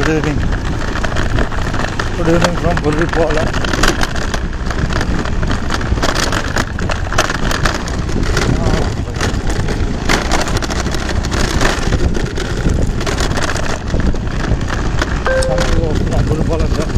Good evening from Burripalem. Burripalem sir.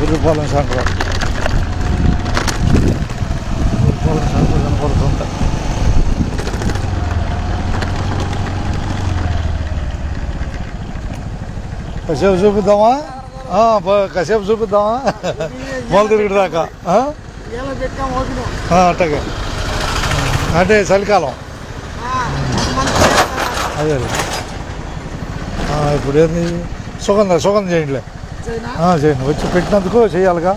Burripalem centre కనపడుతుంది. కాసేపు చూపిద్దామా? కాసేపు చూపిద్దామా? మొదలు తిరిగి దాకా అట్టగా అంటే చలికాలం. అదే ఇప్పుడు ఏంది సుగంధం చేయండిలే. చేయండి, వచ్చి పెట్టినందుకు చేయాలిగా.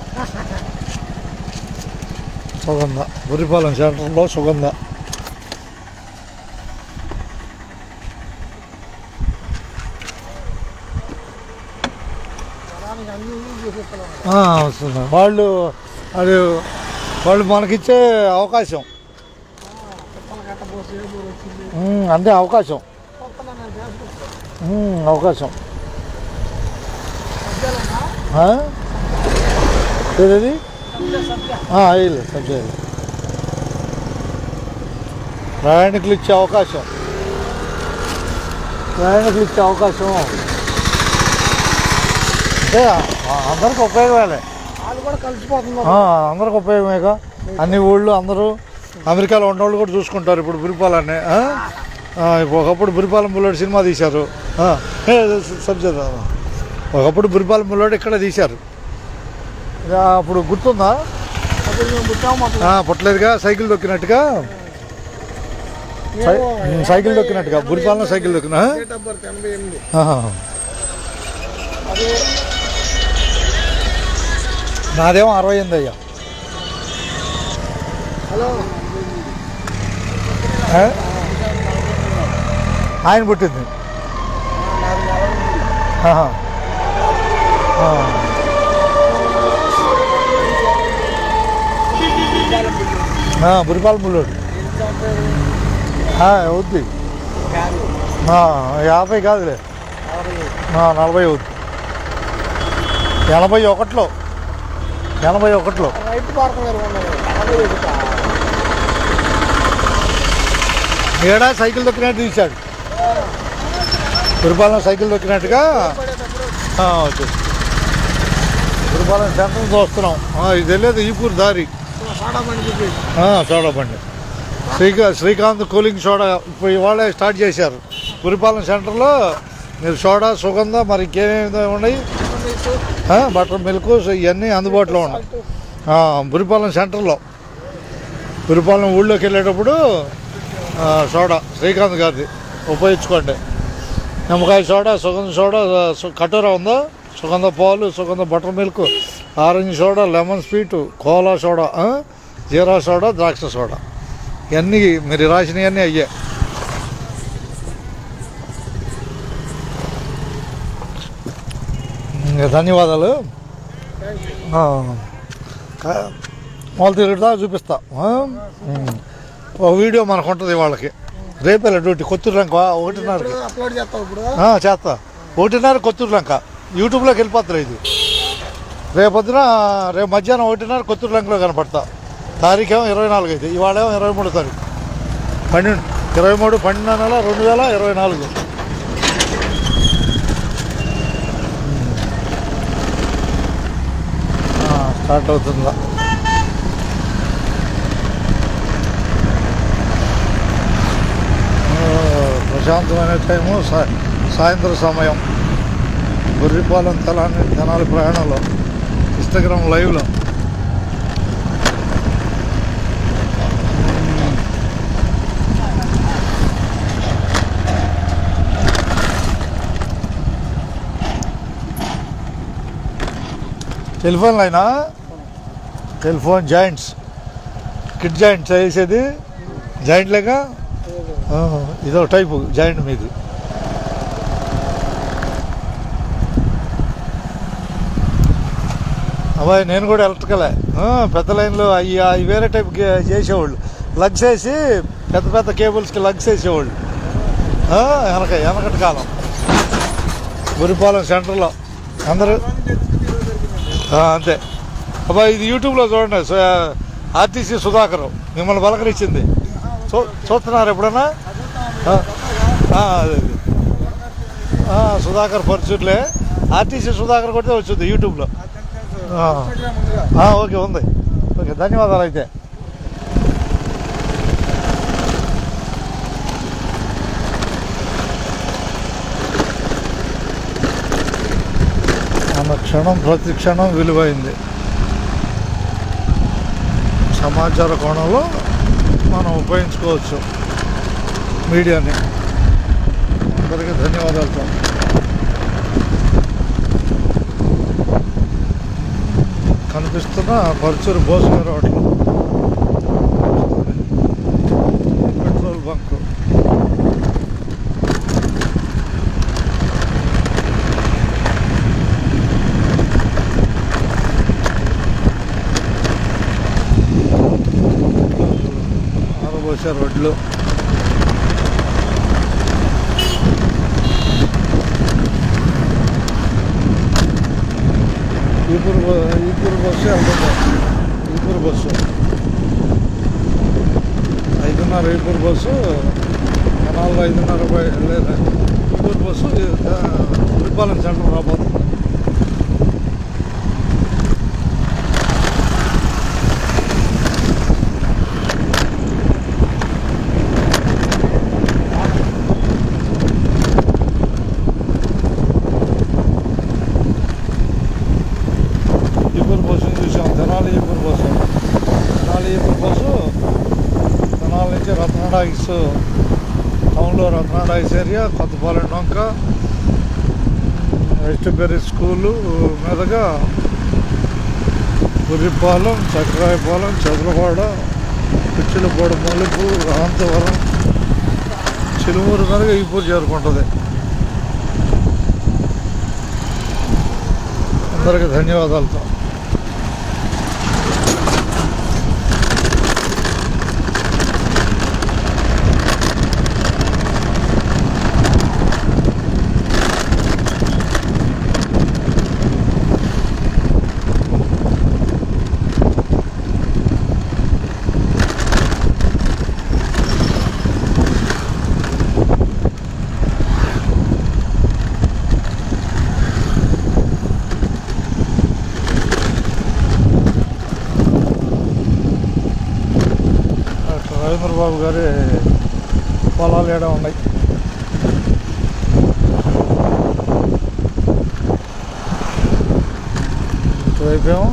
సుగంధ బుర్రిపాలెం సెంటర్లో సుగంధ. వస్తుంది. వాళ్ళు మనకిచ్చే అవకాశం, అంటే అవకాశం ఏది వేయలేదు సబ్జెక్ట్. ప్రయాణికులు ఇచ్చే అవకాశం అంటే అందరికి ఉపయోగమేలే. అందరికి ఉపయోగమేగా. అన్ని ఊళ్ళు అందరూ అమెరికాలో ఉన్నవాళ్ళు కూడా చూసుకుంటారు ఇప్పుడు బుర్రిపాలెన్ని. ఒకప్పుడు బుర్రిపాలెం బుల్లోడు సినిమా తీశారు. సబ్జెక్ట్ ఒకప్పుడు బుర్రిపాలెం బుల్లోడు ఇక్కడ తీశారు. అప్పుడు గుర్తుందా? పుట్టలేదుగా. సైకిల్ దొక్కినట్టుగా బుర్రిపాలెం సైకిల్ దొక్కిన. నాదేమో 68 అయ్యా. ఆయన పుట్టింది. బుర్రిపాలెం బుల్లోడు అవుద్ది. 50 కాదులే, 40 అవుద్ది. 81లో ఏడా సైకిల్ దొక్కినట్టు తీశాడు. బుర్రిపాలెం సైకిల్ దొక్కినట్టుగా వచ్చేసి బుర్రిపాలెం సెంటర్ చూస్తున్నాం. ఇది వెళ్ళేది ఈపూర్ దారి. సోడా బండి శ్రీకాంత్ కూలింగ్ సోడా ఇప్పుడు ఇవాళ స్టార్ట్ చేశారు బుర్రిపాలెం సెంటర్లో. మీరు సోడా, సుగంధ, మరి ఇంకేమేమి ఉన్నాయి, బటర్ మిల్క్ ఇవన్నీ అందుబాటులో ఉన్నాయి బుర్రిపాలెం సెంటర్లో. బుర్రిపాలెం ఊళ్ళోకి వెళ్ళేటప్పుడు సోడా శ్రీకాంత్ గారిది ఉపయోగించుకోండి. నిమ్మకాయ సోడా, సుగంధ సోడా, కటోరా ఉందా, సుగంధ పాలు, సుగంధ butter milk, orange soda, lemon sweet, cola soda, jeera soda, ద్రాక్ష సోడా, ఇవన్నీ మీరు రాసినవన్నీ అయ్యే. ధన్యవాదాలు. మొదలు తిరుగుతా చూపిస్తా. ఒక వీడియో మనకు ఉంటుంది వాళ్ళకి. రేపేలా డ్యూటీ కొత్తూరు లంక 1:30 చేస్తా. 1:30 కొత్తూరు లంక యూట్యూబ్లోకి వెళ్ళిపోతుంది ఇది. రేపు మధ్యాహ్నం 1:30 కొత్తూరు లంకలో కనపడతా. తారీఖేమో 24 అయితే, ఇవాళేమో 23 తారీఖు 23/12/2024 స్టార్ట్ అవుతుందా. ప్రశాంతమైన టైము సాయంత్రం సమయం. బుర్రిపాలెం తెనాలి ప్రయాణంలో ఇన్స్టాగ్రామ్ లైవ్లో టెలిఫోన్ లైనా, టెలిఫోన్ జాయింట్స్, కిడ్ జాయింట్స్ వేసేది జాయింట్ లేక ఇదో టైపు జాయింట్ మీది. అబ్బాయి నేను కూడా ఎలక్ట్రికలే. పెద్ద లైన్లో అవి వేరే టైప్ చేసేవాళ్ళు, లగ్స్ వేసి పెద్ద పెద్ద కేబుల్స్కి లగ్స్ వేసేవాళ్ళు వెనకటి కాలం. బురిపాలెం సెంటర్లో అందరూ అంతే. అబ్బాయి ఇది యూట్యూబ్లో చూడండి, ఆర్టీసీ సుధాకర్ మిమ్మల్ని పలకరించింది. చూస్తున్నారు ఎప్పుడన్నా? అదే సుధాకర్ పర్చూర్లే, ఆర్టీసీ సుధాకర్ కొడితే వచ్చింది యూట్యూబ్లో. ఓకే, ఉంది. ఓకే, ధన్యవాదాలు. అయితే మన క్షణం ప్రతి క్షణం విలువైంది. సమాచార కోణంలో మనం ఉపయోగించుకోవచ్చు మీడియాని. అందరికీ ధన్యవాదాలతో కనిపిస్తున్న పరుచూరు బోసుగారు హోటల్, పెట్రోల్ బంక్. ఆరబోసారు వడ్లు. ఈపూరు బస్సు వెళ్తుంది. ఈపూరు బస్సు 5:30 ఈపూరు బస్సు, 5:30 లేదా ఈపూరు బస్సు బురిపాలెం సెంటర్ రాబోతుంది. తెనాలి ఈపూరు బస్సు తెనాలి నుంచి రత్నాడాయిస్ టౌన్లో, రత్నాడాయిస్ ఏరియా, కొత్తపాలెం డొంక, వెస్ట్బెర్రీ స్కూలు మీదుగా బుర్రిపాలెం, చక్రాయపాలెం, చంద్రపాడ, పిచ్చిలపాడ, మలుపు, అనంతవరం, చిలుమూరు మీదుగా ఈపూరు చేరుకుంటుంది. అందరికీ ధన్యవాదాలతో. రవీంద్రబాబు గారి పొలాలు ఏడా ఉన్నాయి. ఇటువైపేమో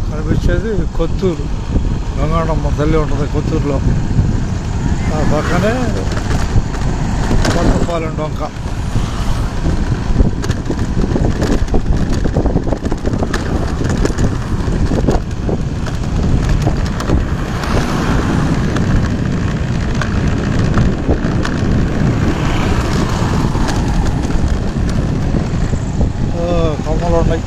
కనిపించేది కొత్తూరు, గంగాడమ్మ తల్లి ఉంటుంది కొత్తూరులో. ఆ పక్కనే కొత్తపాలెం డొంక. కొమ్మలు ఉన్నాయి.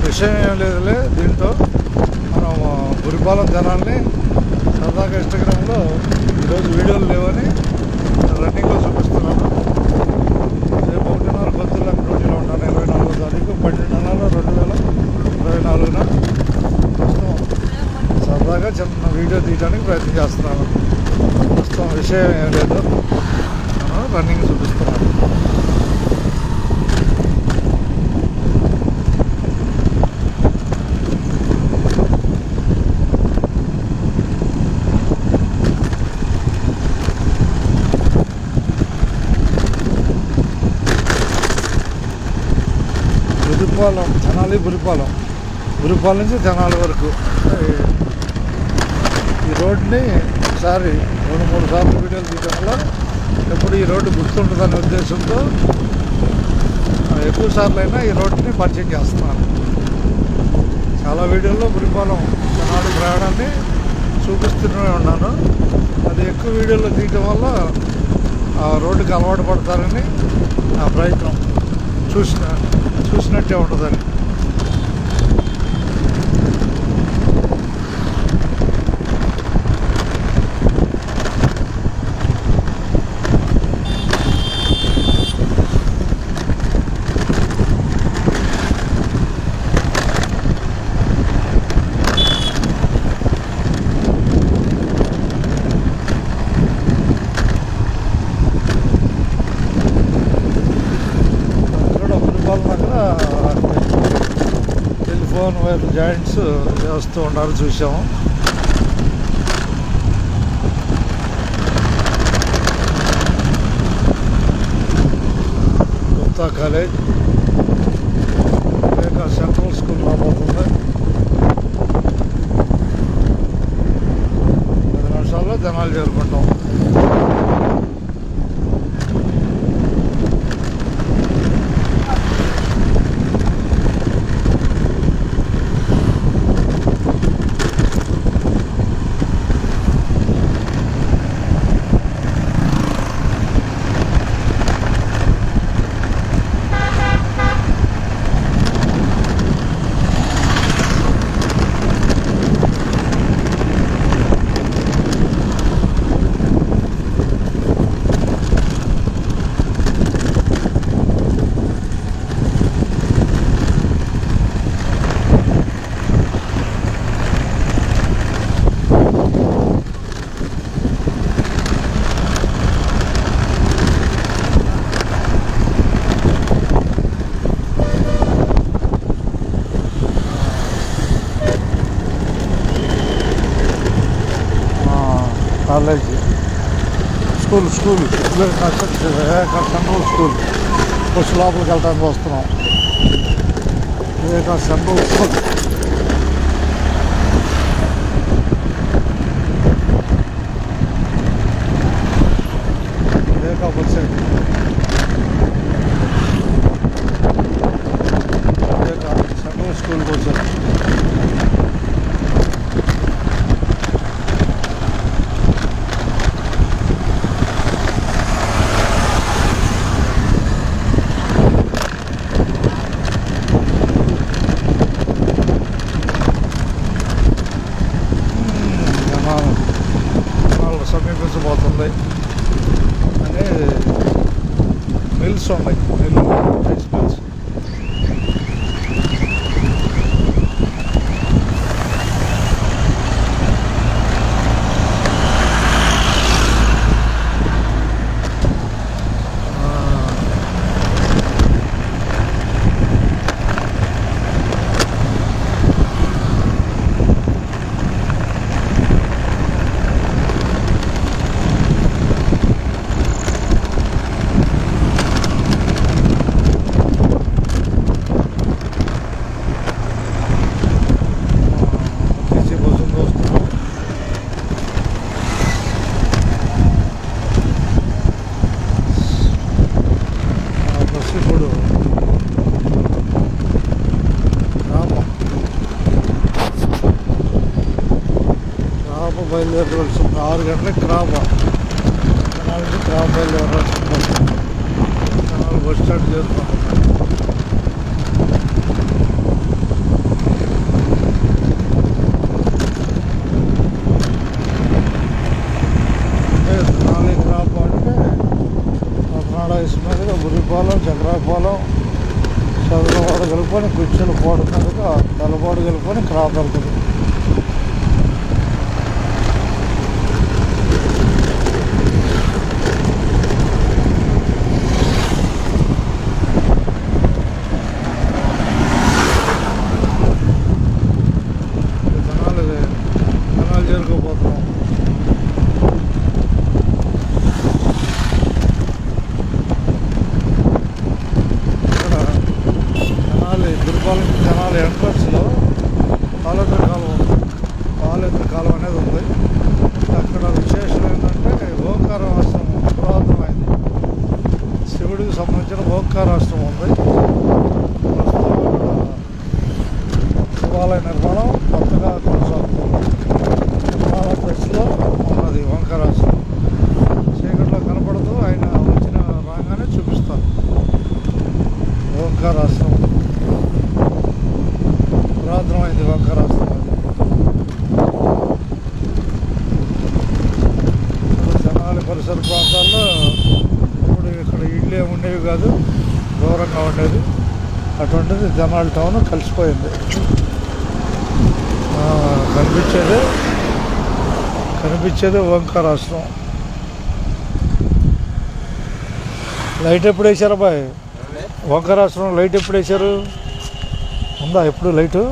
విషయం ఏం లేదులే. దీంట్లో మనం బురిపాలెం జనాల్ని సరదాగా ఇన్స్టాగ్రామ్లో ఈరోజు వీడియోలు లేవని రన్నింగ్లో చూపిస్తున్నాను. రేపు 1:30 కొత్తలో డ్యూటీలో ఉంటాను. 24వ తారీఖు 12/4/2024 ప్రస్తుతం సరదాగా చిన్న వీడియో తీయడానికి ప్రయత్నం చేస్తున్నాను. ప్రస్తుతం విషయం ఏం లేదు, రన్నింగ్ చూపిస్తున్నాను. బురిపాలెం, తెనాలి బురిపాలెం, బురిపాలెం నుంచి తెనాలి వరకు ఈ రోడ్ని ఒకసారి 2-3 సార్లు వీడియోలు తీయడం వల్ల ఎప్పుడు ఈ రోడ్డు గుర్తుంటుందనే ఉద్దేశంతో ఎక్కువ సార్లు అయినా ఈ రోడ్డుని పరిచయం చేస్తున్నాను. చాలా వీడియోల్లో బురిపాలెం తెనాలి ప్రయాణాన్ని చూపిస్తూనే ఉన్నాను. అది ఎక్కువ వీడియోలో తీయటం వల్ల ఆ రోడ్డుకి అలవాటు పడతారని నా ప్రయత్నం, చూసినట్టే ఉంటుందని. టెలిఫోన్ వైర్ జాయింట్స్ చేస్తూ ఉన్నారు, చూసాము. గుప్తా కాలేజ్, సెంట్రల్ స్కూల్ రాబోతుంది. 10 నిమిషాల్లో తెనాలి చేరుకుంటాం. కాలేజ్, స్కూల్ సెంట్రల్ స్కూల్ వచ్చి లోపలికి వెళ్ళడానికి వస్తున్నాం. సెంట్రల్ స్కూల్ బస్ సెంట్రల్ స్కూల్కి వచ్చారు. సమీపించబోతుంది అని మిల్స్ ఉన్నాయి, రైస్ మిల్స్. బయలుదేరవలసింది 6 గంటలకు క్రాప్ బయలుదేరవలసింది. బస్ స్టాండ్ చేరుకున్నాం. క్రాప్ అంటే కర్ణాటక మీదుగా బురిపాలెం, చక్రాపాలెం, చదరవాడ కలుపుకొని కుర్చీలు పోడ మీదుగా తలపాడు కలుపుకొని క్రాప్ వెళ్తుంది. గురుపాలెం జనాలు ఎంట్రన్స్లో పాలేంద్ర కాలువ పాలేంద్ర కాలువ అనేది ఉంది. అక్కడ విశేషం ఏంటంటే ఓంకారాశ్రమం పురాతనమైంది. శివుడికి సంబంధించిన ఓంకారాశ్రమం ఉంది. శివాలయ నిర్మాణం కొత్తగా కొనసాగుతుంది. ఆంధ్రప్రదేశ్లో ఉన్నది ఓంకారాశ్రమం. చీకట్లో కనపడదు, ఆయన వచ్చిన రాగానే చూపిస్తారు. ఓంకారాశ్రమం పురాతనమైంది. ఓంకారాశ్రమం అది జనాలి పరిసర ప్రాంతాల్లో ఇప్పుడు ఇక్కడ ఇళ్ళే ఉండేవి కాదు, దూరంగా ఉండేది. అటువంటిది జనాల టౌన్ కలిసిపోయింది. కనిపించేది ఓంకారాశ్రమం. లైట్ ఎప్పుడు వేశారు అబ్బాయి? ఓంకారాశ్రమం లైట్ ఎప్పుడు వేశారు? ఉందా ఎప్పుడు లైట్?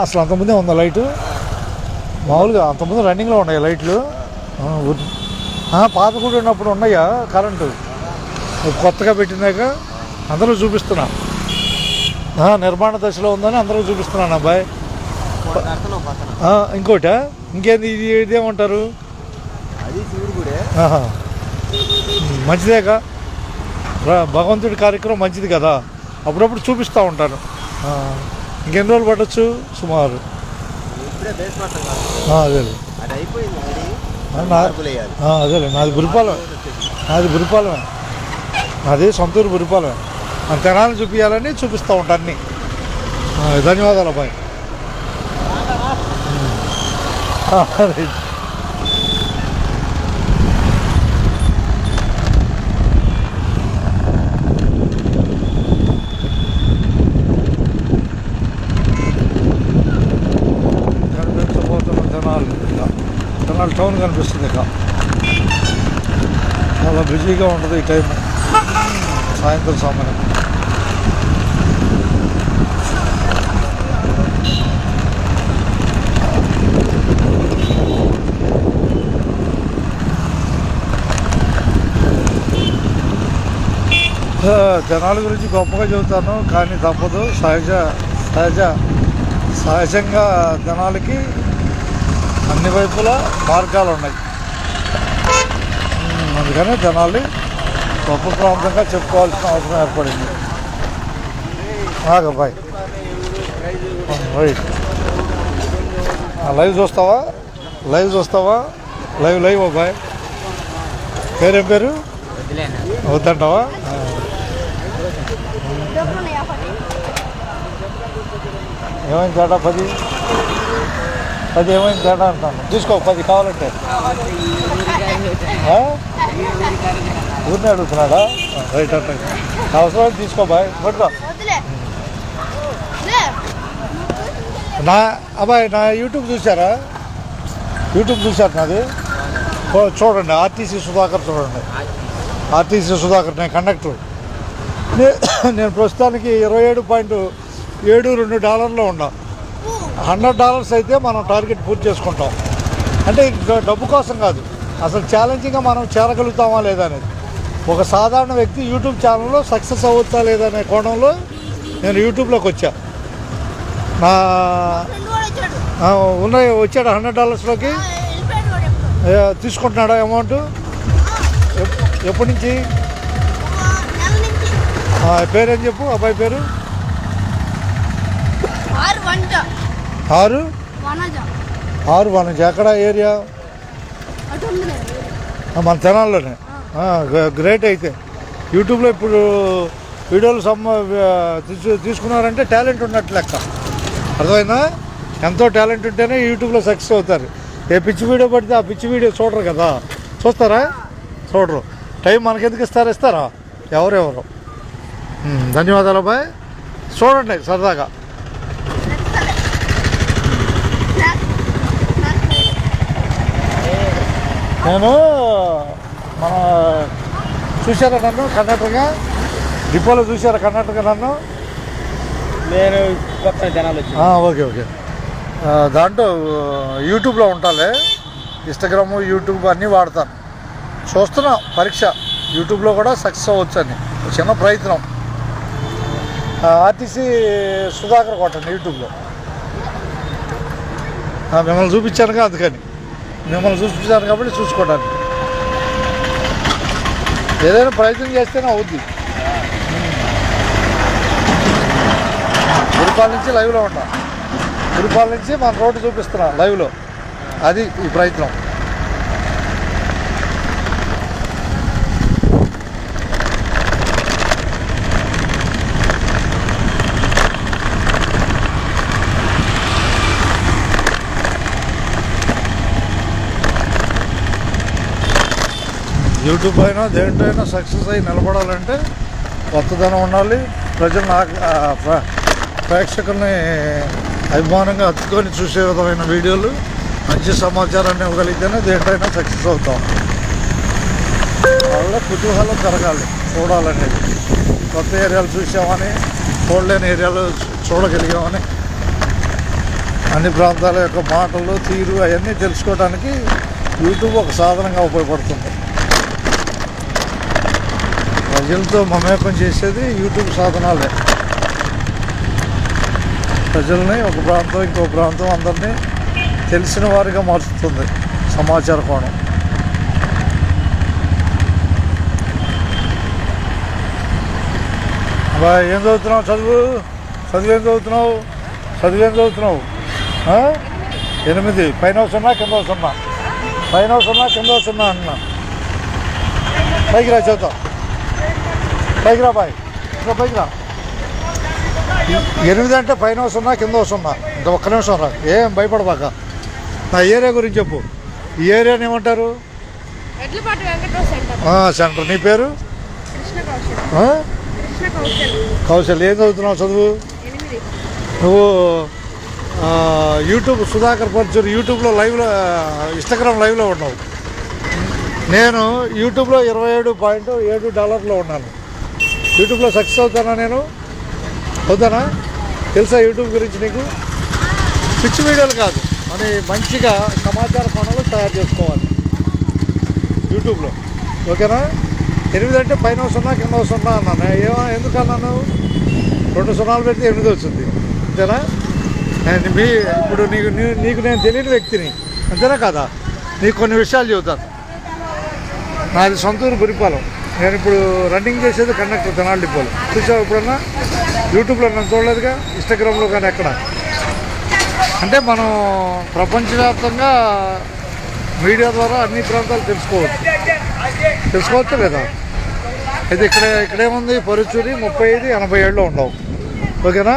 అసలు అంతకుముందే ఉందా లైటు? మామూలుగా అంతకుముందు రన్నింగ్లో ఉన్నాయి లైట్లు. పాత కూడా ఉన్నప్పుడు ఉన్నాయా కరెంటు? కొత్తగా పెట్టినాక అందరూ చూపిస్తున్నా. నిర్మాణ దశలో ఉందని అందరూ చూపిస్తున్నాను అబ్బాయి. ఇంకోట ఇంకేంది ఇదేమంటారు? మంచిదేగా, భగవంతుడి కార్యక్రమం మంచిది కదా, అప్పుడప్పుడు చూపిస్తూ ఉంటాను. ఇంకెన్ని రోజులు పట్టచ్చు సుమారు? అదేలే నాది గురిపాలమే, నాది సొంతూరు గురిపాలమే. తెనాలను చూపించాలని చూపిస్తూ ఉంటాను అన్నీ. ధన్యవాదాలు అబ్బాయి. కనిపించబోతున్న తెనాలి టౌన్ కనిపిస్తుంది. ఇక చాలా బిజీగా ఉంటుంది ఈ టైం, సాయంత్రం సమయం. జనాల గురించి గొప్పగా చెబుతాను, కానీ తప్పదు. సహజంగా జనాలకి అన్ని వైపులా మార్గాలు ఉన్నాయి. అందుకని జనాలు గొప్ప ప్రాంతంగా చెప్పుకోవాల్సిన అవసరం ఏర్పడింది. Bye right. లైవ్ చూస్తావా? లైవ్ అబ్బాయి. పేరేం పేరు? వద్దంటావా? ఏమైంది తేడా? 10 ఏమైంది తేడా అంటాను. తీసుకో 10 కావాలంటే. ఊరిని అడుగుతున్నాడా? రైట్ అంటే అవసరం తీసుకో బాయ్. పట్టుకో. అబ్బాయి నా యూట్యూబ్ చూసారా? చూశారు నాది. చూడండి, ఆర్టీసీ సుధాకర్ చూడండి. ఆర్టీసీ సుధాకర్, నేను కండక్టర్. నేను ప్రస్తుతానికి $27.72 ఉన్నా. $100 అయితే మనం టార్గెట్ పూర్తి చేసుకుంటాం. అంటే డబ్బు కోసం కాదు, అసలు ఛాలెంజింగ్గా మనం చేరగలుగుతామా లేదా అనేది. ఒక సాధారణ వ్యక్తి యూట్యూబ్ ఛానల్లో సక్సెస్ అవుతా లేదనే కోణంలో నేను యూట్యూబ్లోకి వచ్చా. వచ్చాడు $100లోకి. తీసుకుంటున్నాడా అమౌంట్? ఎప్పటి నుంచి? పేరేం చెప్పు అబ్బాయి పేరు? ఆరు వనజ. ఎక్కడ ఏరియా? మన తెనాల్లోనే. గ్రేట్. అయితే యూట్యూబ్లో ఇప్పుడు వీడియోలు తీసుకున్నారంటే టాలెంట్ ఉన్నట్టు లెక్క. అర్థమైందా? ఎంతో టాలెంట్ ఉంటేనే యూట్యూబ్లో సక్సెస్ అవుతారు. ఏ పిచ్చి వీడియో పడితే ఆ పిచ్చి వీడియో చూడరు కదా. చూస్తారా? చూడరు. టైం మనకెందుకు ఇస్తారా? ఎవరెవరు. ధన్యవాదాలు అబ్బాయి. చూడండి సరదాగా. నేను మన చూశారా నన్ను కండక్టర్గా? డిపోలో చూశారా కండక్టర్గా నన్ను? నేను కొత్త జనాలు వచ్చి. ఓకే. దాంట్లో యూట్యూబ్లో ఉంటాలే, ఇన్స్టాగ్రాము యూట్యూబ్ అన్నీ వాడతాను. చూస్తున్నా పరీక్ష, యూట్యూబ్లో కూడా సక్సెస్ అవ్వచ్చు అని చిన్న ప్రయత్నం. ఆర్టీసీ సుధాకర్ కొట్టండి యూట్యూబ్లో. మిమ్మల్ని చూపించానుగా, అందుకని మిమ్మల్ని చూపించాను కాబట్టి చూసుకోవడానికి ఏదైనా ప్రయత్నం చేస్తేనే అవుద్ది. గురిపాల నుంచి లైవ్లో ఉంటా, గురిపాల నుంచి మన రోడ్డు చూపిస్తున్నా లైవ్లో. అది ఈ ప్రయత్నం. యూట్యూబ్ అయినా దేంట్లో అయినా సక్సెస్ అయ్యి నిలబడాలంటే కొత్తదనం ఉండాలి. ప్రజలు ప్రేక్షకుల్ని అభిమానంగా హత్తుకొని చూసే విధమైన వీడియోలు, మంచి సమాచారాన్ని ఇవ్వగలిగితేనే దేంట్లైనా సక్సెస్ అవుతాం. వాళ్ళ కుతూహలం పెరగాలి చూడాలనేది. కొత్త ఏరియాలు చూసామని, చూడలేని ఏరియాలు చూడగలిగామని, అన్ని ప్రాంతాల యొక్క మాటలు, తీరు అవన్నీ తెలుసుకోవడానికి యూట్యూబ్ ఒక సాధనంగా ఉపయోగపడుతుంది. ప్రజలతో మమేకం చేసేది యూట్యూబ్ సాధనాలే. ప్రజల్ని ఒక ప్రాంతం ఇంకో ప్రాంతం అందరినీ తెలిసిన వారిగా మార్చుతుంది సమాచార కోణం. అబ్బాయి ఏం చదువుతున్నావు? చదువు ఏం చదువుతున్నావు? 8 పైన 0 కింద 0, పైన 0 కింద 0 అన్నా. పైకి రా, చదువుతా. పైకి రా బాయ్, ఇంకా పైకి రా. 8 అంటే పైన 0 కింద 0. ఇంకా ఒక్క నిమిషం రా, ఏం భయపడబాక. నా ఏరియా గురించి చెప్పు. ఈ ఏరియాని ఏమంటారు? సెంటర్. నీ పేరు? కౌశల్. ఏం చదువుతున్నావు? చదువు. నువ్వు యూట్యూబ్ సుధాకర్ పర్చూర్ యూట్యూబ్లో లైవ్లో, ఇన్స్టాగ్రామ్ లైవ్లో ఉన్నావు. నేను యూట్యూబ్లో $27.7 ఉన్నాను. యూట్యూబ్లో సక్సెస్ అవుతానా? నేను అవుతానా? తెలుసా యూట్యూబ్ గురించి నీకు? పిచ్చి వీడియోలు కాదు, అని మంచిగా సమాచార కోణాలు తయారు చేసుకోవాలి యూట్యూబ్లో. ఓకేనా? 8 అంటే పైన 0 కింద 0 అన్నాను. ఎందుకు అన్నాను? 2 0 పెడితే 8 వచ్చింది. అంతేనా? ఇప్పుడు నీకు నేను తెలియని వ్యక్తిని, అంతేనా కదా? నీకు కొన్ని విషయాలు చెబుతాను. నాది సొంతూరు గురిపాలెం. నేను ఇప్పుడు రన్నింగ్ చేసేది కండక్టర్ తెనాలి డిపోలో. చూసావు ఎప్పుడన్నా? యూట్యూబ్లో నన్ను చూడలేదుగా, ఇన్స్టాగ్రామ్లో కానీ ఎక్కడ. అంటే మనం ప్రపంచవ్యాప్తంగా మీడియా ద్వారా అన్ని ప్రాంతాలు తెలుసుకోవచ్చు లేదా? అయితే ఇక్కడేముంది? పరుచూరి 35-87 ఉండవు. ఓకేనా?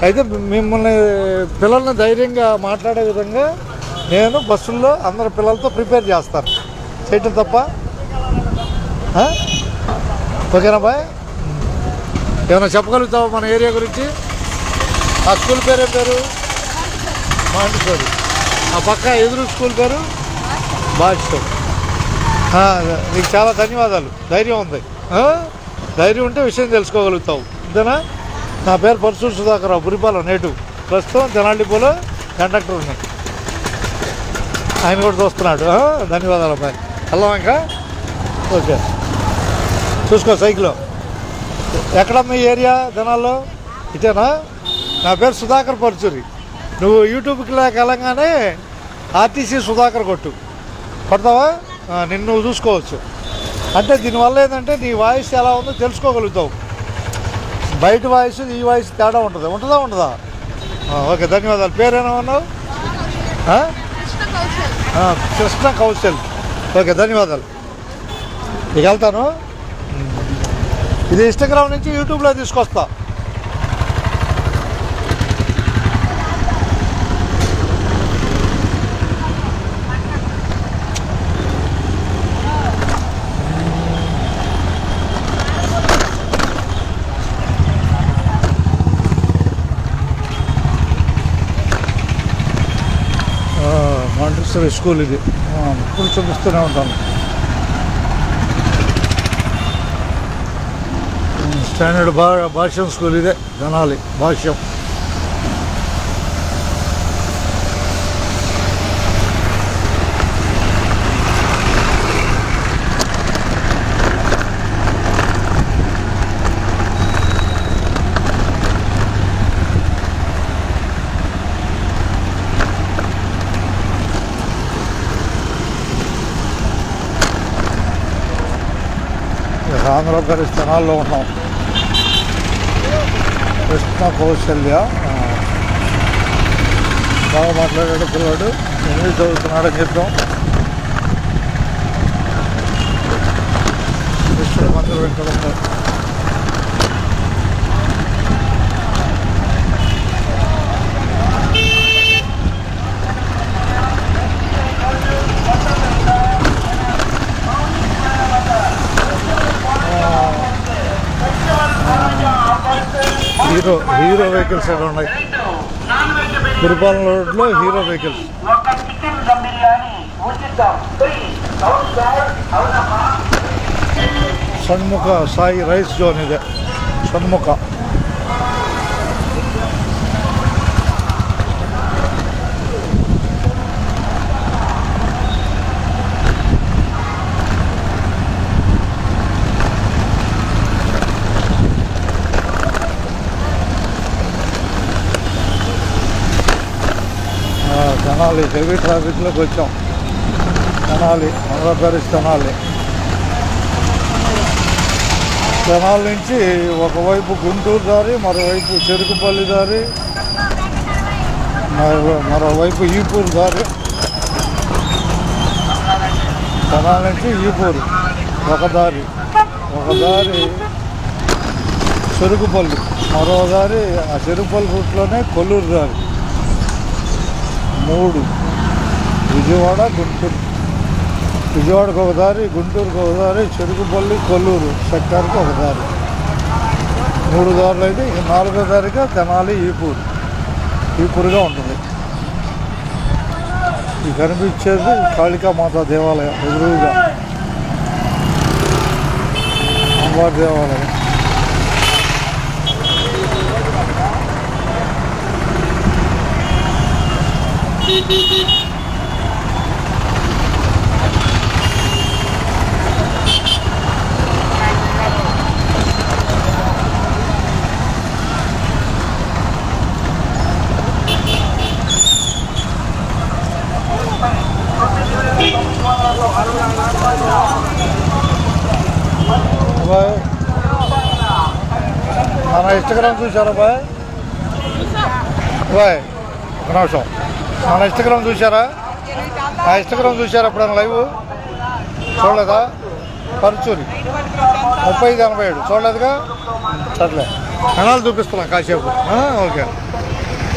అయితే మిమ్మల్ని పిల్లల్ని ధైర్యంగా మాట్లాడే విధంగా నేను బస్సుల్లో అందరి పిల్లలతో ప్రిపేర్ చేస్తాను. చేయటం తప్ప? ఓకేనా బాయ్? ఏమైనా చెప్పగలుగుతావా మన ఏరియా గురించి? ఆ స్కూల్ పేరు ఏం పేరు? మాంటిసోరి. ఆ పక్క ఎదురు స్కూల్ పేరు బాద్షా. నీకు చాలా ధన్యవాదాలు. ధైర్యం ఉంది. ధైర్యం ఉంటే విషయం తెలుసుకోగలుగుతావు. అంతేనా? నా పేరు పరశూరు సుధాకర్, బురిపాలెం నేటివ్. ప్రస్తుతం తెనాలి డిపోలో కండక్టర్ ఉన్నాయి. ఆయన కూడా చూస్తున్నాడు. ధన్యవాదాలు అబ్బాయి. వెళ్దాం ఇంకా. ఓకే, చూసుకో సైకిల్లో. ఎక్కడమ్మా ఈ ఏరియా? తెనాల్లో ఇటేనా? నా పేరు సుధాకర్ పరచూరి. నువ్వు యూట్యూబ్కి వెళ్ళగానే ఆర్టీసీ సుధాకర్ కొడతావా? నిన్ను నువ్వు చూసుకోవచ్చు. అంటే దీనివల్ల ఏంటంటే నీ వాయిస్ ఎలా ఉందో తెలుసుకోగలుగుతావు. బయట వాయిస్ ఈ వాయిస్ తేడా ఉంటుందా? ఓకే, ధన్యవాదాలు. పేరేనా ఉన్నావు? కృష్ణ కౌశల్. ఓకే, ధన్యవాదాలు. ఇక వెళ్తాను. ఇది ఇన్స్టాగ్రామ్ నుంచి యూట్యూబ్లో తీసుకొస్తా. మాంటిసోరి స్కూల్ ఇది. ఇప్పుడు చూపిస్తూనే ఉంటాను. స్టాండర్డ్ భాష్యం స్కూల్ ఇదే, తెనాలి భాష్యం. ఆంధ్రప్రదేశ్ తెనాల్లో ఉన్నాం. కృష్ణ కౌశల్య బాగా మాట్లాడాడు పిల్లాడు, 8 చదువుతున్నాడని చెప్తాం. కృష్ణుడు మందిరం ఇక్కడ ఉంటారు. హీరో వెహికల్స్ ఎక్కడ ఉన్నాయి? గురుపాలెం రోడ్లో hero vehicles. Shanmukha Sai rice zone ಇದೆ. షణ్ముఖ తెనాలి హెవీ ట్రాఫిక్లోకి వచ్చాం. తెనాలి ఆంధ్రప్రదేశ్ తెనాలి నుంచి ఒకవైపు గుంటూరు దారి, మరోవైపు చెరుకుపల్లి దారి, మరోవైపు ఈపూరు దారి. తెనాలి నుంచి ఈపూరు ఒక దారి చెరుకుపల్లి, మరో దారి ఆ చెరుకుపల్లి రూట్లోనే కొల్లూరు దారి. 3 విజయవాడ గుంటూరు, విజయవాడకు ఒక దారి, గుంటూరుకు ఒక దారి, చెరుకుపల్లి కొల్లూరు సెక్టార్కి ఒక దారి. 3 దారులు అయితే ఇక 4వ దారిగా తెనాలి ఈపూరుగా ఉంటుంది. ఈ కనిపించేది కాళికామాత దేవాలయం, ఎదురుగా అమ్మవారి దేవాలయం. మన ఇన్స్టాగ్రామ్ చూసారా బాయ్? ఒక నిమిషం, మన ఇన్స్టాగ్రామ్ చూసారా? ఆ ఇన్స్టాగ్రామ్ చూసారా ఎప్పుడైనా లైవ్? చూడలేదా? పరుచూరి 3587 చూడలేదుగా? సర్లే తెనాలి చూపిస్తున్నాం కాసేపు. ఓకే,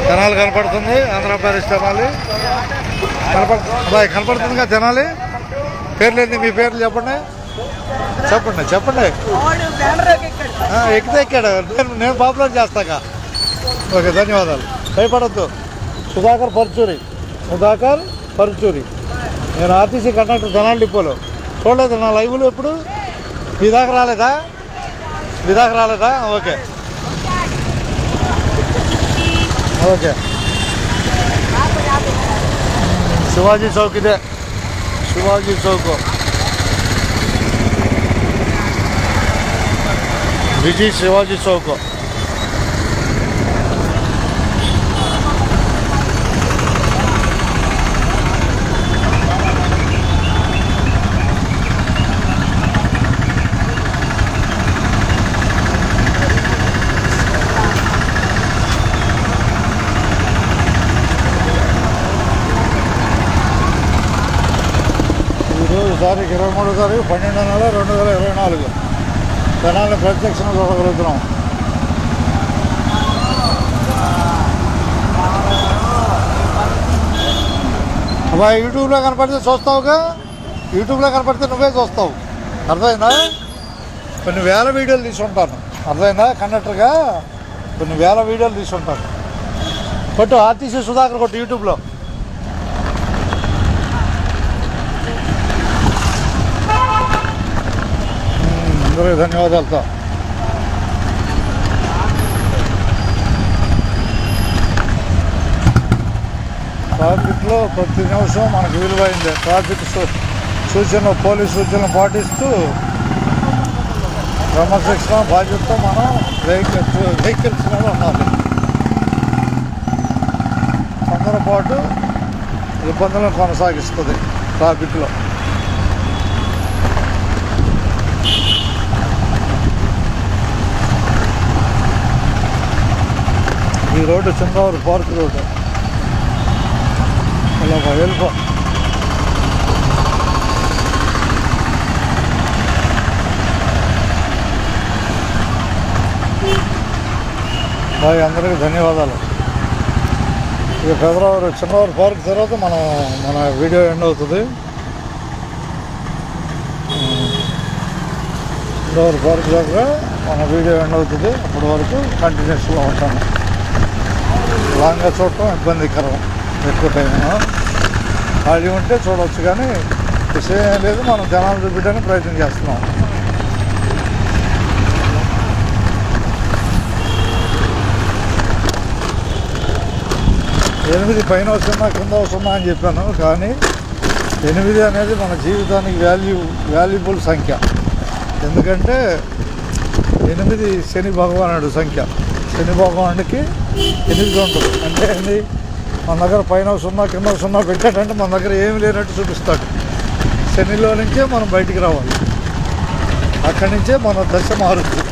తెనాలి కనపడుతుంది, ఆంధ్రప్రదేశ్ తెనాలి కనపడుతుందిగా. తెనాలి పేర్లేంది? మీ పేర్లు చెప్పండి. ఎక్కాడు, నేను పాపులర్ చేస్తాగా. ఓకే, ధన్యవాదాలు. భయపడద్దు. సుధాకర్ పరుచూరి, నేను ఆర్టీసీ కండక్టర్ తెనాలి డిపోలో. చూడలేదు నా లైవ్లో ఎప్పుడు? మీ దాకా రాలేదా? ఓకే శివాజీ చౌక్ ఇదే, శివాజీ చౌక్, శివాజీ చౌక్. తారీఖు 23వ తారీఖు 12వ నెల 2024 తెనాలి ప్రత్యక్షంగా చూడగలుగుతున్నాం. అబ్బాయి యూట్యూబ్లో కనపడితే చూస్తావుగా, యూట్యూబ్లో కనపడితే నువ్వే చూస్తావు. అర్థమైందా? కొన్ని వేల వీడియోలు తీసుకుంటాను. అర్థమైందా? కండక్టర్గా కొన్ని వేల వీడియోలు తీసుకుంటాను. కొట్టు ఆర్టీసీ సుధాకర్ కొట్టు యూట్యూబ్లో. అందరికీ ధన్యవాదాలతో. ట్రాఫిక్లో ప్రతి నిమిషం మనకు విలువైంది. ట్రాఫిక్ సూచనలు, పోలీస్ సూచనలు పాటిస్తూ క్రమశిక్షణ బాధ్యతతో మనం వెహికల్స్ మీద ఉండాలి. తొందరపాటు ఇబ్బందులను కొనసాగిస్తుంది ట్రాఫిక్లో. ఈ రోడ్డు చింతవరం పార్క్ రోడ్డు. అలా వెళ్ళిపో. బాయ్, అందరికీ ధన్యవాదాలు. ఇక ఫిబ్రవరి చింతవరం పార్క్ తర్వాత మన వీడియో ఎండ్ అవుతుంది. చింతవరం పార్క్ దగ్గర మన వీడియో ఎండ్ అవుతుంది. అప్పటి వరకు కంటిన్యూస్గా ఉంటాను. లాంగ్గా చూడటం ఇబ్బందికరం, ఎక్కువ టైం. ఖాళీ ఉంటే చూడవచ్చు, కానీ విషయం ఏం లేదు. మనం జనాలు చూపించడానికి ప్రయత్నం చేస్తున్నాం. ఎనిమిది పైన వస్తున్నా కింద వస్తున్నా అని చెప్పాను, కానీ 8 అనేది మన జీవితానికి వాల్యుబుల్ సంఖ్య. ఎందుకంటే 8 శని భగవానుడు సంఖ్య. శని భగవానుడికి 8 ఉంటుంది. అంటే ఏంటి, మన దగ్గర పైన 0 కింద 0 పెట్టాడంటే మన దగ్గర ఏమి లేనట్టు చూపిస్తాడు. శనిలో నుంచే మనం బయటికి రావాలి. అక్కడి నుంచే మన దశ మారుతుంది.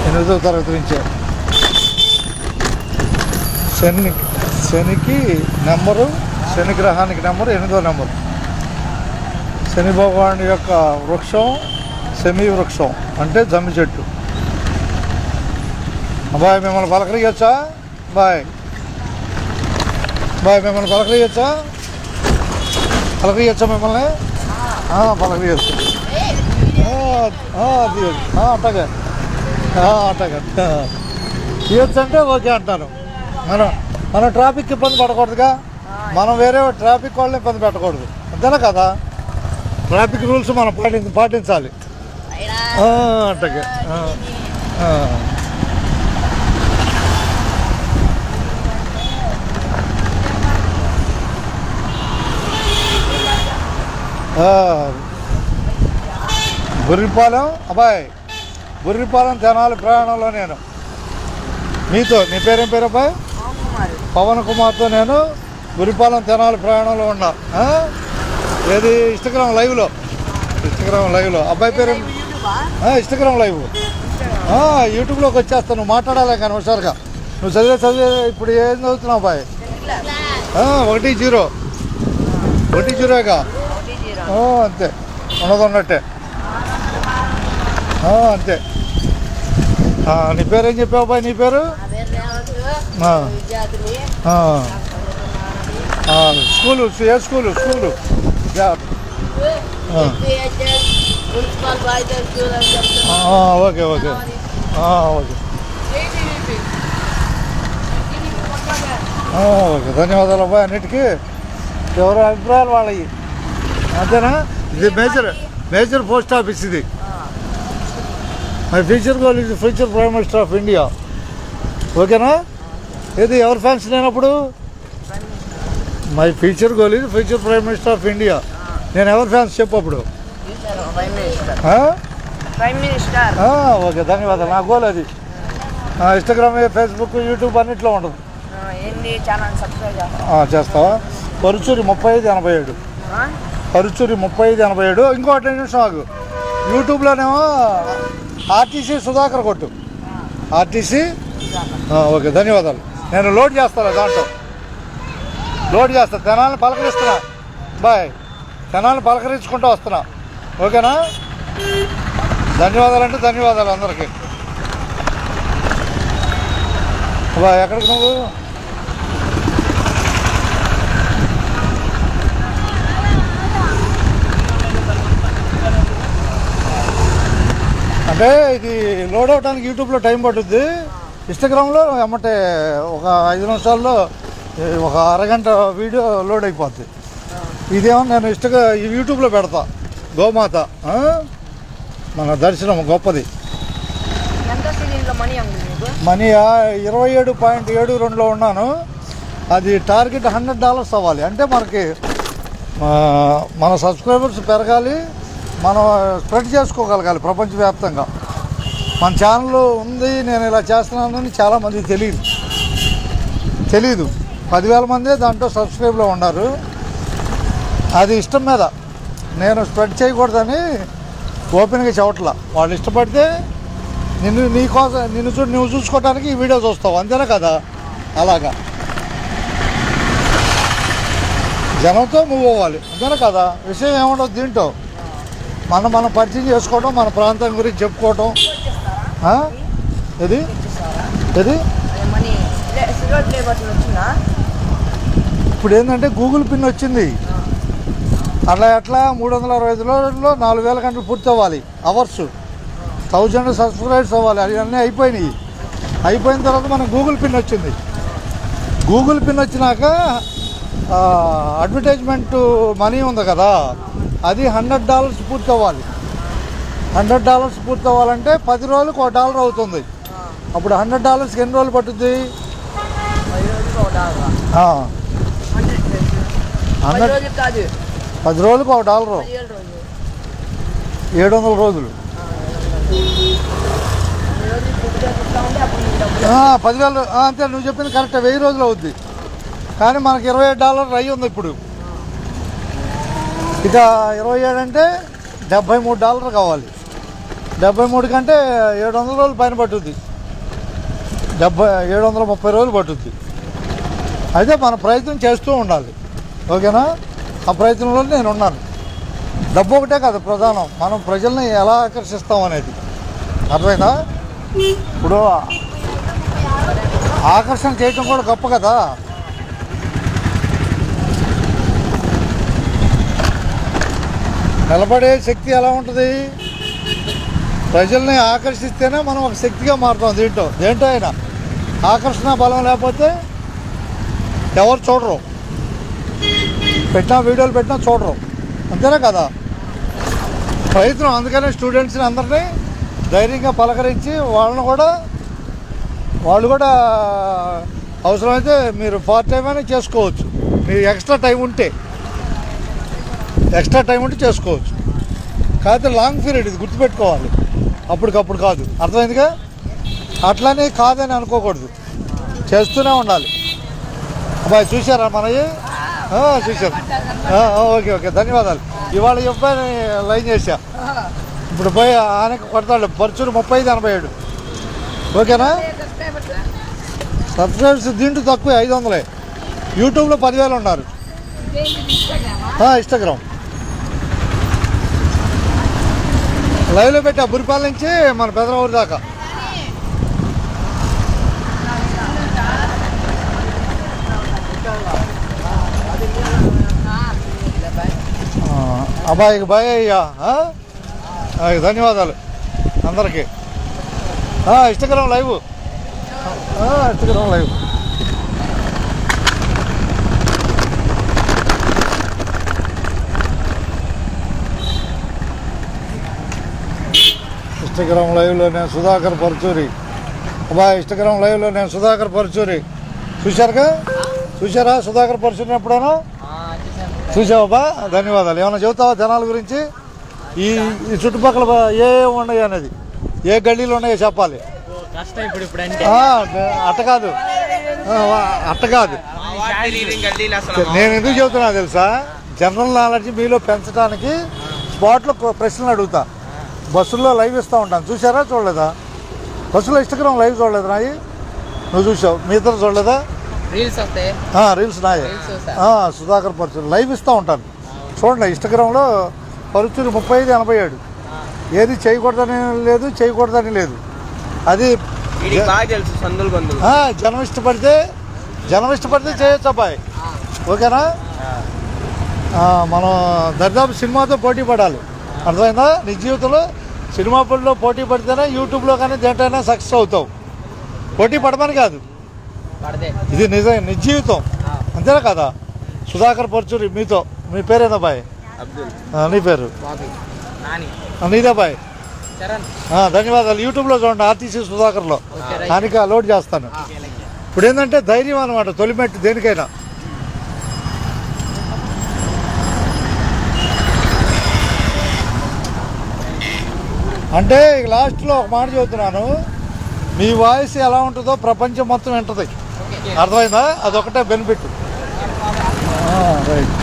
8వ తరగతి నుంచే శనికి నెంబరు, శని గ్రహానికి నెంబరు 8వ నెంబరు. శని భగవానుడి యొక్క వృక్షం శమీ వృక్షం, అంటే జమ్మి చెట్టు. బాయ్, మిమ్మల్ని పలకరియచ్చా? బాయ్ మిమ్మల్ని పలకరియచ్చా మిమ్మల్ని పలకరియచ్చు. అట్టగా తీయచ్చు అంటే ఓకే అంటాను. మనం ట్రాఫిక్ ఇబ్బంది పడకూడదుగా. మనం వేరే ట్రాఫిక్ వాళ్ళని ఇబ్బంది పెట్టకూడదు, అంతేనా కదా? ట్రాఫిక్ రూల్స్ మనం పాటించాలి. అట్టగా బుర్రిపాలెం బుర్రిపాలెం తెనాలి ప్రయాణంలో నేను మీతో, నీ పేరేం పేరు అబ్బాయి? పవన్ కుమార్తో నేను బుర్రిపాలెం తెనాలి ప్రయాణంలో ఉన్నా. ఏది ఇన్స్టాగ్రామ్ లైవ్లో అబ్బాయి పేరు ఇన్స్టాగ్రామ్ లైవ్. యూట్యూబ్లోకి వచ్చేస్తాను, నువ్వు మాట్లాడాలి కానీ హుషారుగా. నువ్వు చదివే ఇప్పుడు ఏం చదువుతున్నావు అబ్బాయి? 1-0గా అంతే, ఉన్నట్టే అంతే. నీ పేరు ఏం చెప్పావు అబ్బాయి? నీ పేరు? స్కూలు ఏ స్కూలు? Okay okay. ధన్యవాదాలు అబ్బాయి. అన్నిటికీ ఎవరి అభిప్రాయాలు వాళ్ళవి, అంతేనా? ఇది మేజర్ పోస్ట్ ఆఫీస్. ఇది మై ఫ్యూచర్ గోల్ ఇది future prime minister of India. ఓకేనా? ఇది ఎవరి ఫ్యాన్స్ లేనప్పుడు? మై ఫ్యూచర్ గోల్ ఇది future prime minister of India. నేను ఎవరి ఫ్యాన్స్ చెప్పు అప్పుడు? ఓకే, ధన్యవాదాలు. నా గోల్ అది. ఇన్స్టాగ్రామ్, ఫేస్బుక్, యూట్యూబ్ అన్నింటిలో ఉంటుంది. చేస్తావా? పరుచూరి 3587. పరుచూరి 3587. ఇంకో 2 నిమిషం ఆగు. యూట్యూబ్లోనేమో ఆర్టీసీ సుధాకర్ కొట్టు. ఆర్టీసీ. ఓకే, ధన్యవాదాలు. నేను లోడ్ చేస్తాను, దాంట్లో లోడ్ చేస్తాను. తెనాలను పలకరిస్తున్నా. బాయ్, తెనాలను పలకరించుకుంటూ వస్తున్నా. ఓకేనా? ధన్యవాదాలు అంటే ధన్యవాదాలు అందరికీ. బాయ్. ఎక్కడికి నువ్వు? అంటే ఇది లోడ్ అవడానికి యూట్యూబ్లో టైం పడుతుంది. ఇన్స్టాగ్రామ్లో ఏమంటే ఒక 5 నిమిషాల్లో ఒక అరగంట వీడియో లోడ్ అయిపోద్ది. ఇదేమో నేను యూట్యూబ్లో పెడతా. గోమాత మన దర్శనం గొప్పది. మనీ 27.72లో ఉన్నాను. అది టార్గెట్ $100 అవ్వాలి. అంటే మనకి మన సబ్స్క్రైబర్స్ పెరగాలి, మనం స్ప్రెడ్ చేసుకోగలగాలి ప్రపంచవ్యాప్తంగా. మన ఛానల్ ఉంది, నేను ఇలా చేస్తున్నానని చాలామందికి తెలీదు. 10,000 మందే దాంట్లో సబ్స్క్రైబ్లో ఉన్నారు. అది ఇష్టం మీద నేను స్ప్రెడ్ చేయకూడదని ఓపెన్గా చెప్పట్లా. వాళ్ళు ఇష్టపడితే నువ్వు చూసుకోవడానికి ఈ వీడియో చూస్తావు, అంతేనా కదా? అలాగా జనంతో మూవ్ అవ్వాలి, అంతేనా కదా? విషయం ఏముండదు దీంట్లో. మనం పరిచయం చేసుకోవడం, మన ప్రాంతం గురించి చెప్పుకోవటం. ఏది ఏది ఇప్పుడు ఏంటంటే గూగుల్ పిన్ వచ్చింది. ఎట్లా 365 రోజుల్లో 4000 గంటలు పూర్తి అవ్వాలి, అవర్స్ 1000 సబ్స్క్రైబర్స్ అవ్వాలి. అవన్నీ అయిపోయినాయి. అయిపోయిన తర్వాత మనకు గూగుల్ పిన్ వచ్చింది. గూగుల్ పిన్ వచ్చినాక అడ్వర్టైజ్మెంట్ మనీ ఉంది కదా, అది $100 పూర్తి అవ్వాలి. $100 పూర్తి అవ్వాలంటే 10 రోజులకు $1 అవుతుంది. అప్పుడు $100కి ఎన్ని రోజులు పట్టుద్ది? 10 రోజులకు $1, 700 రోజులు. 10,000 అంతే, నువ్వు చెప్పింది కరెక్ట్. 1000 రోజులు అవుద్ది. కానీ మనకి $27 అయ్యి ఉంది ఇప్పుడు. ఇక 27 అంటే $73 కావాలి. 73 కంటే 700 రోజులు పైన పట్టుద్ది. 730 రోజులు పట్టుద్ది. అయితే మన ప్రయత్నం చేస్తూ ఉండాలి, ఓకేనా? ఆ ప్రయత్నంలో నేను ఉన్నాను. డబ్బు ఒకటే కాదు ప్రధానం, మనం ప్రజల్ని ఎలా ఆకర్షిస్తాం అనేది. అర్థమైందా? ఇప్పుడు ఆకర్షణ చేయటం కూడా గొప్ప కదా. నిలబడే శక్తి ఎలా ఉంటుంది? ప్రజల్ని ఆకర్షిస్తేనే మనం ఒక శక్తిగా మారుతాం. దేంటో అయినా ఆకర్షణ బలం లేకపోతే ఎవరు చూడరు, వీడియోలు పెట్టినా చూడరు, అంతేనా కదా? ప్రయత్నం. అందుకనే స్టూడెంట్స్ని అందరినీ ధైర్యంగా పలకరించి వాళ్ళు కూడా అవసరమైతే మీరు పార్ట్ టైం అయినా చేసుకోవచ్చు. మీరు ఎక్స్ట్రా టైం ఉంటే చేసుకోవచ్చు. కాకపోతే లాంగ్ పీరియడ్, ఇది గుర్తుపెట్టుకోవాలి. అప్పటికప్పుడు కాదు, అర్థమైందిగా? అట్లనే కాదని అనుకోకూడదు, చేస్తూనే ఉండాలి. అబ్బాయి చూసారా మనవి? చూశారు. ఓకే, ధన్యవాదాలు. ఇవాళ అబ్బాయిని లైన్ చేశా. ఇప్పుడు పోయి ఆయనకు కొడతాడు. పర్చూరు 3587. ఓకేనా? సబ్స్క్రైబర్స్ దీంట్లో తక్కువ, 500. యూట్యూబ్లో 10,000 ఉన్నారు. ఇన్స్టాగ్రామ్ లైవ్లో పెట్టా, బురిపాల నుంచి మన పెదరావూరు దాకా. అబ్బాయికి బాయ్ అయ్యా. ధన్యవాదాలు అందరికీ. Instagram live. ఇన్స్టాగ్రామ్ లైవ్లో నేను సుధాకర్ పరచూరి. అబ్బాయి ఇన్స్టాగ్రామ్ లైవ్లో నేను సుధాకర్ పరచూరి. చూసారా సుధాకర్ పరచూరిని ఎప్పుడైనా? చూసావా? ధన్యవాదాలు. ఏమైనా చెబుతావా జనాల గురించి? ఈ చుట్టుపక్కల ఏ ఉన్నాయి అనేది, ఏ గల్లీలు ఉన్నాయో చెప్పాలి. అట్ట కాదు. నేను ఎందుకు చెబుతున్నా తెలుసా? జనరల్ నాలెడ్జ్ మీలో పెంచడానికి స్పాట్లో ప్రశ్నలు అడుగుతా. బస్సుల్లో లైవ్ ఇస్తూ ఉంటాను. చూసారా? చూడలేదా? బస్సులో ఇన్స్టాగ్రామ్ లైవ్ చూడలేదు నాయి? నువ్వు చూసావు, మీ ఇద్దరు చూడలేదా? రీల్స్ నాయే. సుధాకర్ పరచూరి లైవ్ ఇస్తూ ఉంటాను, చూడండి. ఇన్స్టాగ్రామ్లో పరచూరి 3587. ఏది చేయకూడదని లేదు. అది జనం ఇష్టపడితే చేయొచ్చు అబ్బాయి, ఓకేనా? మనం దర్దాపు సినిమాతో పోటీ పడాలి, అర్థమైందా? నీ జీవితంలో సినిమా పనిలో పోటీ పడితేనే యూట్యూబ్లో కానీ దేంటైనా సక్సెస్ అవుతావు. పోటీ పడమని కాదు, ఇది నిజ జీవితం, అంతేనా కదా? సుధాకర్ పరచూరి మీతో. మీ పేరేనా బాయ్? నీ పేరు? నీదే బాయ్. ధన్యవాదాలు. యూట్యూబ్లో చూడండి, ఆర్టీసీ సుధాకర్లో. దానికి లోడ్ చేస్తాను. ఇప్పుడు ఏంటంటే ధైర్యం అనమాట, తొలిమెట్టు దేనికైనా. అంటే లాస్ట్లో ఒక మాట చెబుతున్నాను, మీ వాయిస్ ఎలా ఉంటుందో ప్రపంచం మొత్తం వింటుంది, అర్థమైందా? అదొకటే బెనిఫిట్. రైట్.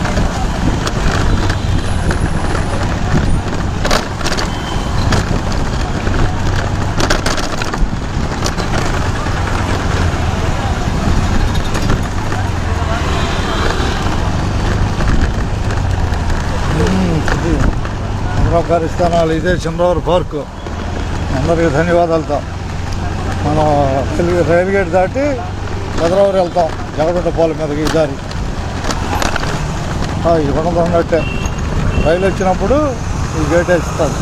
సహకరిస్తానాలు. ఇదే చంద్రబాబు పార్కు. అందరికీ ధన్యవాదాలతో మనం రైలు గేట్ దాటి చంద్రబాబు వెళ్తాం. జగడపాలెం మీదకి ఈ దారి ఇవ్వడం ఉన్నట్టే. రైలు వచ్చినప్పుడు ఈ గేట్ వేస్తారు.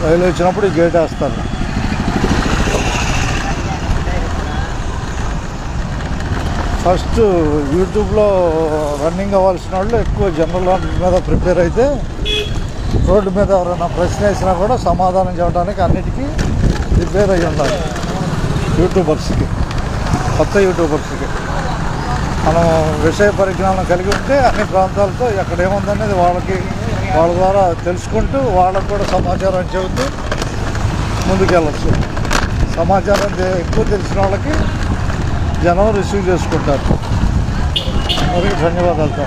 రైలు వచ్చినప్పుడు ఈ గేట్ వేస్తారు. ఫస్ట్ యూట్యూబ్లో రన్నింగ్ అవ్వాల్సిన వాళ్ళు ఎక్కువ జనరల్ నాలెడ్జ్ మీద ప్రిపేర్ అయితే రోడ్డు మీద ఎవరైనా ప్రశ్న వేసినా కూడా సమాధానం చెప్పడానికి అన్నిటికీ ప్రిపేర్ అయ్యి ఉండాలి. యూట్యూబర్స్కి, కొత్త యూట్యూబర్స్కి మనం విషయ పరిజ్ఞానం కలిగి ఉంటే అన్ని ప్రాంతాలతో ఎక్కడ ఏముందనేది వాళ్ళ ద్వారా తెలుసుకుంటూ వాళ్ళకు కూడా సమాచారం చెబుతూ ముందుకెళ్ళచ్చు. సమాచారం ఎక్కువ తెలిసిన వాళ్ళకి జనం రిసీవ్ చేసుకుంటారు. మరి ధన్యవాదాలతో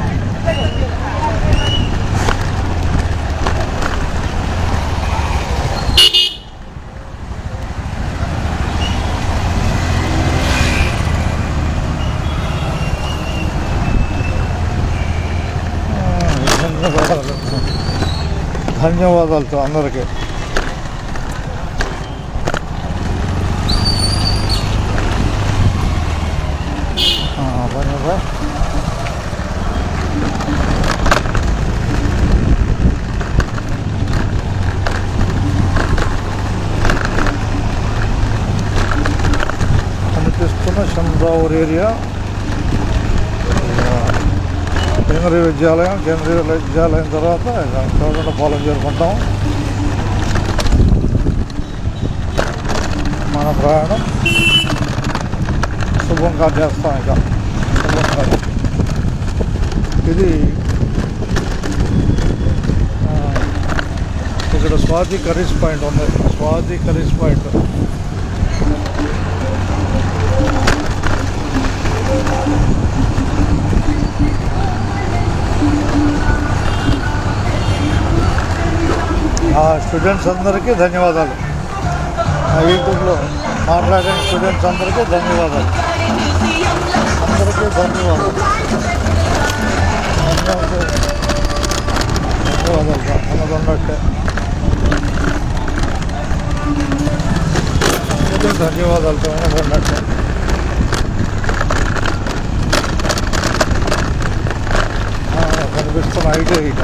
ధన్యవాదాలతో అందరికీ. ధన్యవాదాలు. కనిపిస్తున్న చంద్రావూరు ఏరియా కేంద్రీయ విద్యాలయం తర్వాత చోడపాలెం చేరుకుంటాం. మన ప్రయాణం శుభంగా చేస్తాం. ఇక శుభంగా ఇది ఇక్కడ స్వాతి కర్రీస్ పాయింట్ ఉంది. స్వాతి కర్రీస్ పాయింట్ స్టూడెంట్స్ అందరికీ ధన్యవాదాలు. యూట్యూబ్లో మాట్లాడిన స్టూడెంట్స్ అందరికీ ధన్యవాదాలు. అందరికీ ధన్యవాదాలు. ఉన్నట్టే ధన్యవాదాలతో ఉన్నట్టే. కనిపిస్తున్న ఐటీఐ ఇక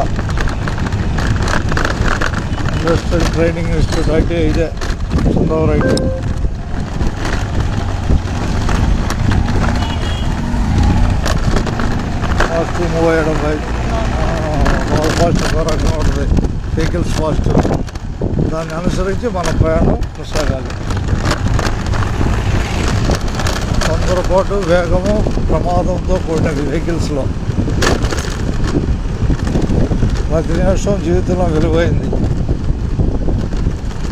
ఇండస్ట్రియల్ ట్రైనింగ్ ఇన్స్టిట్యూట్ ఐటీఐ ఇదే చంద్రబాబు ఐటీఐ. ఫాస్ట్ మూవ్ అయ్యడం ఫాస్ట్ రకంగా ఉంటుంది. వెహికల్స్ ఫాస్ట్, దాన్ని అనుసరించి మన ప్రయాణం కొనసాగాలి. తొందరపాటు, వేగము, ప్రమాదంతో కూడినవి వెహికల్స్లో. ప్రతి నిమిషం జీవితంలో విలువైంది.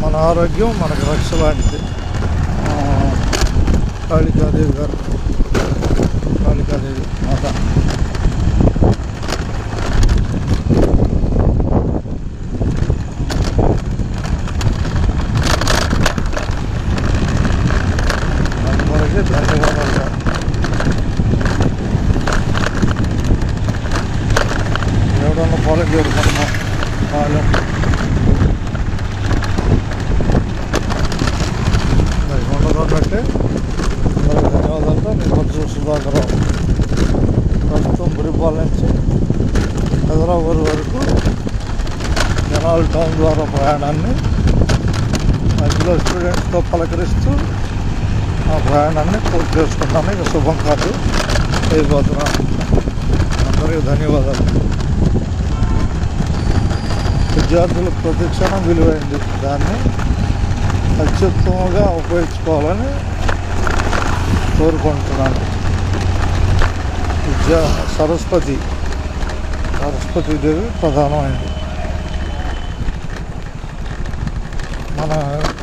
మన ఆరోగ్యం మనకు రక్ష లాంటిది. కాళికాదేవి గారు, కాళికాదేవి మాత. అందరికీ ధన్యవాదాలు. ఎవడన్నా పాలెం చేరుకున్నాం. పాలెం ఉండదంటే అందరికి ధన్యవాదాలతో నేను సుధాకరావు. ప్రస్తుతం బురిపాలెం నుంచి హైదరాబాద్ వరకు జనాల్ టౌన్ ద్వారా ప్రయాణాన్ని మధ్యలో స్టూడెంట్స్తో పలకరిస్తూ ఆ ప్రయాణాన్ని పూర్తి చేసుకుంటాను. ఇక శుభం కాదు అయిపోతున్నాను. అందరికీ ధన్యవాదాలు. విద్యార్థులకు ప్రతి క్షణం విలువైంది. దాన్ని అత్యుత్తమంగా ఉపయోగించుకోవాలని కోరుకుంటున్నాను. సరస్వతీదేవి ప్రధానమైంది. మన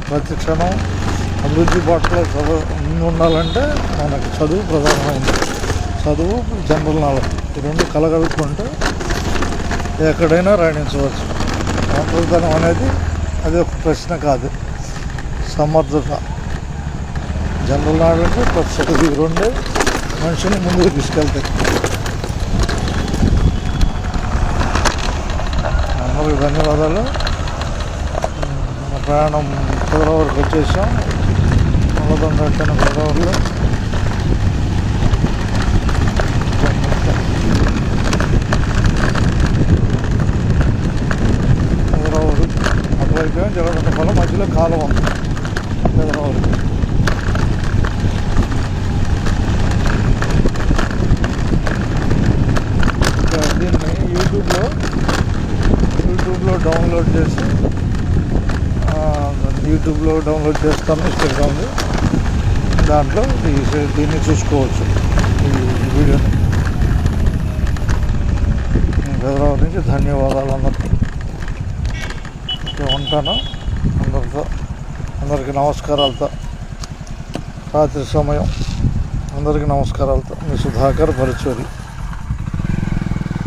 ప్రతి క్షణం అభివృద్ధి పట్ల ముందు ఉండాలంటే మనకు చదువు ప్రధానమైంది. చదువు, జనరల్ నాలెడ్జ్ ఈ రెండు కలగలుపుకుంటే ఎక్కడైనా రాణించవచ్చు. ఒంటరితనం అనేది అది ఒక ప్రశ్న కాదు. సమర్థత, జనరల్ నాలెడ్జ్ ప్లస్ చదువు ఈ రెండే మనిషిని ముందుకు తీసుకెళ్తాయి. అందరికి ధన్యవాదాలు. మన ప్రయాణం కుదరవరకు వచ్చేసాం. నల్లదొండ కట్టిన కుదరవర్లో కుదరవరు అటువైపు జలదండ పొలం మధ్యలో కాలువ కుదరవరు. దీన్ని యూట్యూబ్లో డౌన్లోడ్ చేసి చేస్తాను. ఇష్టంగా ఉంది. దాంట్లో దీన్ని చూసుకోవచ్చు, ఈ వీడియోని. హైదరాబాద్ నుంచి ధన్యవాదాలు అందరికీ. ఉంటాను. అందరికీ నమస్కారాలతో, రాత్రి సమయం అందరికీ నమస్కారాలతో. మీ సుధాకర్ పరుచూరి.